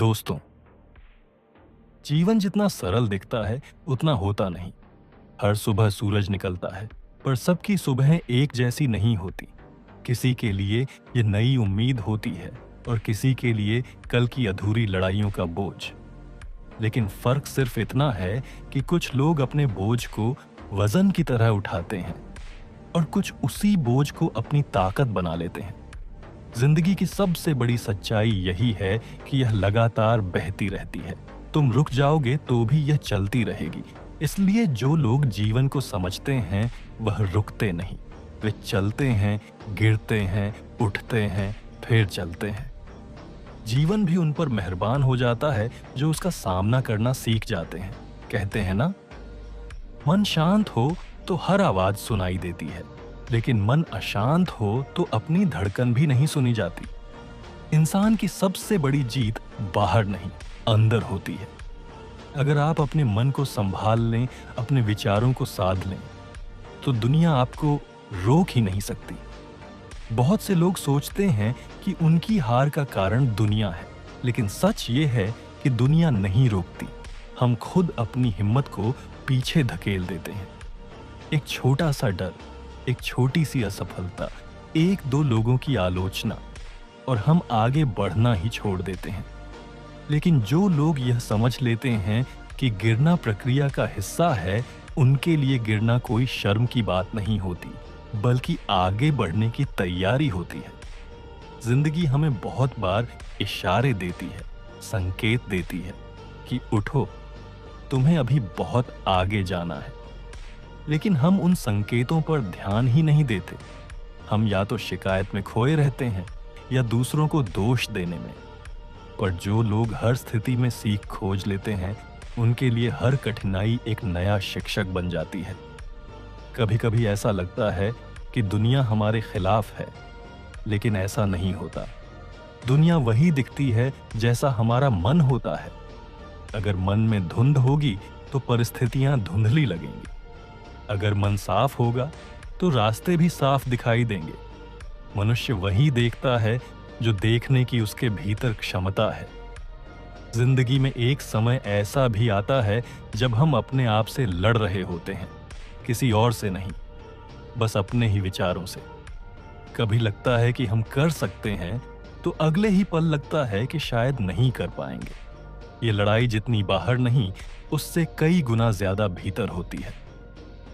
दोस्तों, जीवन जितना सरल दिखता है उतना होता नहीं। हर सुबह सूरज निकलता है, पर सबकी सुबहें एक जैसी नहीं होती। किसी के लिए ये नई उम्मीद होती है और किसी के लिए कल की अधूरी लड़ाइयों का बोझ। लेकिन फर्क सिर्फ इतना है कि कुछ लोग अपने बोझ को वजन की तरह उठाते हैं और कुछ उसी बोझ को अपनी ताकत बना लेते हैं। जिंदगी की सबसे बड़ी सच्चाई यही है कि यह लगातार बहती रहती है। तुम रुक जाओगे तो भी यह चलती रहेगी। इसलिए जो लोग जीवन को समझते हैं वह रुकते नहीं। वे चलते हैं, गिरते हैं, उठते हैं, फिर चलते हैं। जीवन भी उन पर मेहरबान हो जाता है जो उसका सामना करना सीख जाते हैं। कहते हैं ना, मन शांत हो तो हर आवाज सुनाई देती है, लेकिन मन अशांत हो तो अपनी धड़कन भी नहीं सुनी जाती। इंसान की सबसे बड़ी जीत बाहर नहीं, अंदर होती है। अगर आप अपने मन को संभाल लें, अपने विचारों को साध लें, तो दुनिया आपको रोक ही नहीं सकती। बहुत से लोग सोचते हैं कि उनकी हार का कारण दुनिया है, लेकिन सच ये है कि दुनिया नहीं रोकती। हम खुद अपनी हिम्मत को पीछे धकेल देते हैं। एक छोटा सा डर, एक छोटी सी असफलता, एक दो लोगों की आलोचना, और हम आगे बढ़ना ही छोड़ देते हैं। लेकिन जो लोग यह समझ लेते हैं कि गिरना प्रक्रिया का हिस्सा है, उनके लिए गिरना कोई शर्म की बात नहीं होती, बल्कि आगे बढ़ने की तैयारी होती है। जिंदगी हमें बहुत बार इशारे देती है, संकेत देती है कि उठो, तुम्हें अभी बहुत आगे जाना है। लेकिन हम उन संकेतों पर ध्यान ही नहीं देते। हम या तो शिकायत में खोए रहते हैं या दूसरों को दोष देने में। पर जो लोग हर स्थिति में सीख खोज लेते हैं, उनके लिए हर कठिनाई एक नया शिक्षक बन जाती है। कभी कभी ऐसा लगता है कि दुनिया हमारे खिलाफ है, लेकिन ऐसा नहीं होता। दुनिया वही दिखती है जैसा हमारा मन होता है। अगर मन में धुंध होगी तो परिस्थितियां धुंधली लगेंगी। अगर मन साफ होगा तो रास्ते भी साफ दिखाई देंगे। मनुष्य वही देखता है जो देखने की उसके भीतर क्षमता है। जिंदगी में एक समय ऐसा भी आता है जब हम अपने आप से लड़ रहे होते हैं, किसी और से नहीं, बस अपने ही विचारों से। कभी लगता है कि हम कर सकते हैं, तो अगले ही पल लगता है कि शायद नहीं कर पाएंगे। ये लड़ाई जितनी बाहर नहीं, उससे कई गुना ज्यादा भीतर होती है।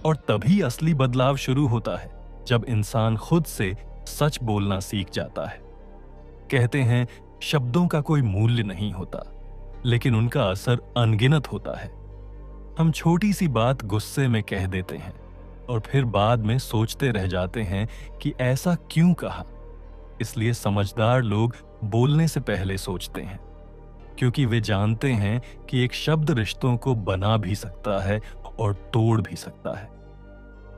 और तभी असली बदलाव शुरू होता है, जब इंसान खुद से सच बोलना सीख जाता है। कहते हैं शब्दों का कोई मूल्य नहीं होता, लेकिन उनका असर अनगिनत होता है। हम छोटी सी बात गुस्से में कह देते हैं और फिर बाद में सोचते रह जाते हैं कि ऐसा क्यों कहा। इसलिए समझदार लोग बोलने से पहले सोचते हैं, क्योंकि वे जानते हैं कि एक शब्द रिश्तों को बना भी सकता है और तोड़ भी सकता है।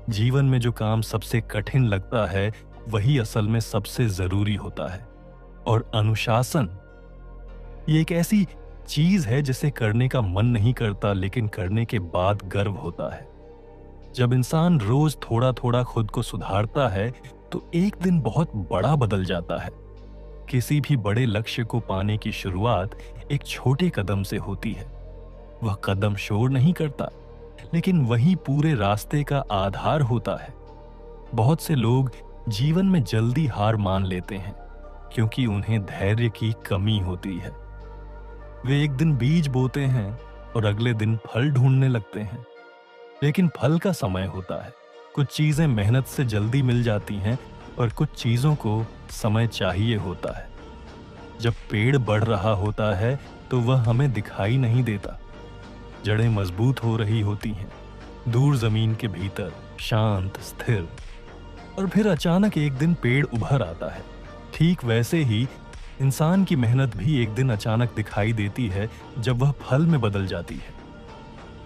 जीवन में जो काम सबसे कठिन लगता है, वही असल में सबसे जरूरी होता है। और अनुशासन, ये एक ऐसी चीज है जिसे करने का मन नहीं करता, लेकिन करने के बाद गर्व होता है। जब इंसान रोज थोड़ा थोड़ा खुद को सुधारता है, तो एक दिन बहुत बड़ा बदल जाता है। किसी भी बड़े लक्ष्य को पाने की शुरुआत एक छोटे कदम से होती है। वह कदम शोर नहीं करता, लेकिन वही पूरे रास्ते का आधार होता है। बहुत से लोग जीवन में जल्दी हार मान लेते हैं, क्योंकि उन्हें धैर्य की कमी होती है। वे एक दिन बीज बोते हैं और अगले दिन फल ढूंढने लगते हैं, लेकिन फल का समय होता है। कुछ चीजें मेहनत से जल्दी मिल जाती हैं, और कुछ चीजों को समय चाहिए होता है। जब पेड़ बढ़ रहा होता है तो वह हमें दिखाई नहीं देता। जड़ें मजबूत हो रही होती हैं, दूर जमीन के भीतर, शांत, स्थिर। और फिर अचानक एक दिन पेड़ उभर आता है। ठीक वैसे ही इंसान की मेहनत भी एक दिन अचानक दिखाई देती है, जब वह फल में बदल जाती है।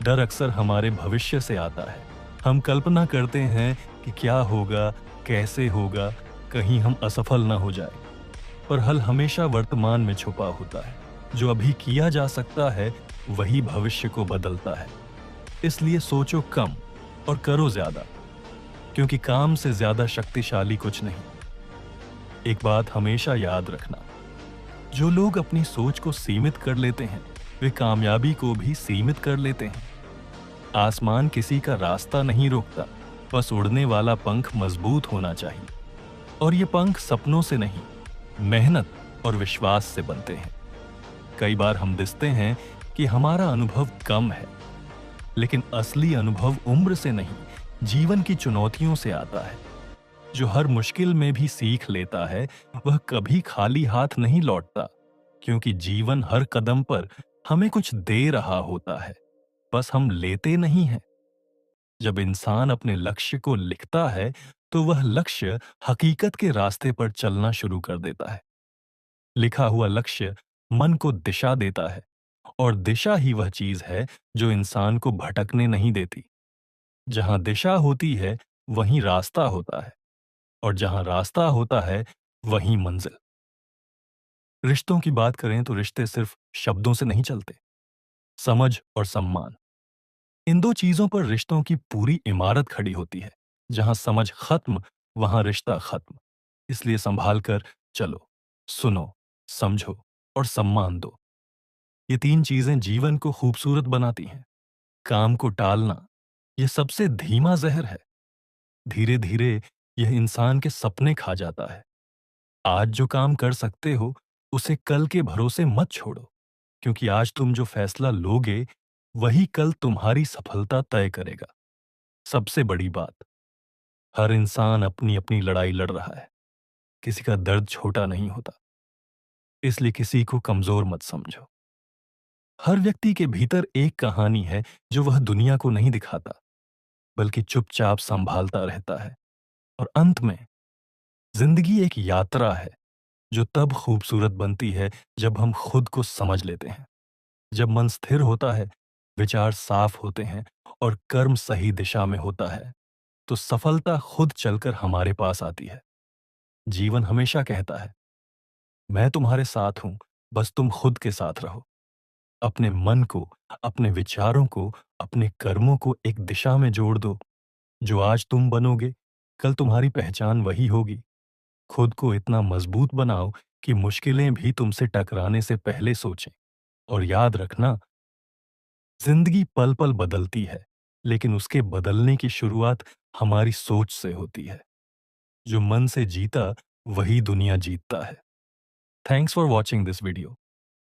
डर अक्सर हमारे भविष्य से आता है। हम कल्पना करते हैं कि क्या होगा, कैसे होगा, कहीं हम असफल ना हो जाए। पर हल हमेशा वर्तमान में छुपा होता है। जो अभी किया जा सकता है, वही भविष्य को बदलता है। इसलिए सोचो कम और करो ज्यादा, क्योंकि काम से ज्यादा शक्तिशाली कुछ नहीं। एक बात हमेशा याद रखना, जो लोग अपनी सोच को सीमित कर लेते हैं, वे कामयाबी को भी सीमित कर लेते हैं। आसमान किसी का रास्ता नहीं रोकता, बस उड़ने वाला पंख मजबूत होना चाहिए। और ये पंख सपनों से नहीं, मेहनत और विश्वास से बनते हैं। कई बार हम दिखते हैं कि हमारा अनुभव कम है, लेकिन असली अनुभव उम्र से नहीं, जीवन की चुनौतियों से आता है। जो हर मुश्किल में भी सीख लेता है, वह कभी खाली हाथ नहीं लौटता, क्योंकि जीवन हर कदम पर हमें कुछ दे रहा होता है, बस हम लेते नहीं हैं। जब इंसान अपने लक्ष्य को लिखता है, तो वह लक्ष्य हकीकत के रास्ते पर चलना शुरू कर देता है। लिखा हुआ लक्ष्य मन को दिशा देता है, और दिशा ही वह चीज है जो इंसान को भटकने नहीं देती। जहां दिशा होती है, वहीं रास्ता होता है, और जहां रास्ता होता है, वहीं मंजिल। रिश्तों की बात करें तो रिश्ते सिर्फ शब्दों से नहीं चलते। समझ और सम्मान, इन दो चीजों पर रिश्तों की पूरी इमारत खड़ी होती है। जहां समझ खत्म, वहां रिश्ता खत्म। इसलिए संभाल कर चलो, सुनो, समझो और सम्मान दो। ये तीन चीजें जीवन को खूबसूरत बनाती हैं। काम को टालना, यह सबसे धीमा जहर है। धीरे धीरे यह इंसान के सपने खा जाता है। आज जो काम कर सकते हो, उसे कल के भरोसे मत छोड़ो, क्योंकि आज तुम जो फैसला लोगे, वही कल तुम्हारी सफलता तय करेगा। सबसे बड़ी बात, हर इंसान अपनी अपनी लड़ाई लड़ रहा है। किसी का दर्द छोटा नहीं होता, इसलिए किसी को कमजोर मत समझो। हर व्यक्ति के भीतर एक कहानी है जो वह दुनिया को नहीं दिखाता, बल्कि चुपचाप संभालता रहता है। और अंत में, जिंदगी एक यात्रा है जो तब खूबसूरत बनती है जब हम खुद को समझ लेते हैं। जब मन स्थिर होता है, विचार साफ होते हैं और कर्म सही दिशा में होता है, तो सफलता खुद चलकर हमारे पास आती है। जीवन हमेशा कहता है, मैं तुम्हारे साथ हूं, बस तुम खुद के साथ रहो। अपने मन को, अपने विचारों को, अपने कर्मों को एक दिशा में जोड़ दो। जो आज तुम बनोगे, कल तुम्हारी पहचान वही होगी। खुद को इतना मजबूत बनाओ कि मुश्किलें भी तुमसे टकराने से पहले सोचें। और याद रखना, जिंदगी पल पल बदलती है, लेकिन उसके बदलने की शुरुआत हमारी सोच से होती है। जो मन से जीता, वही दुनिया जीतता है। Thanks for watching this video.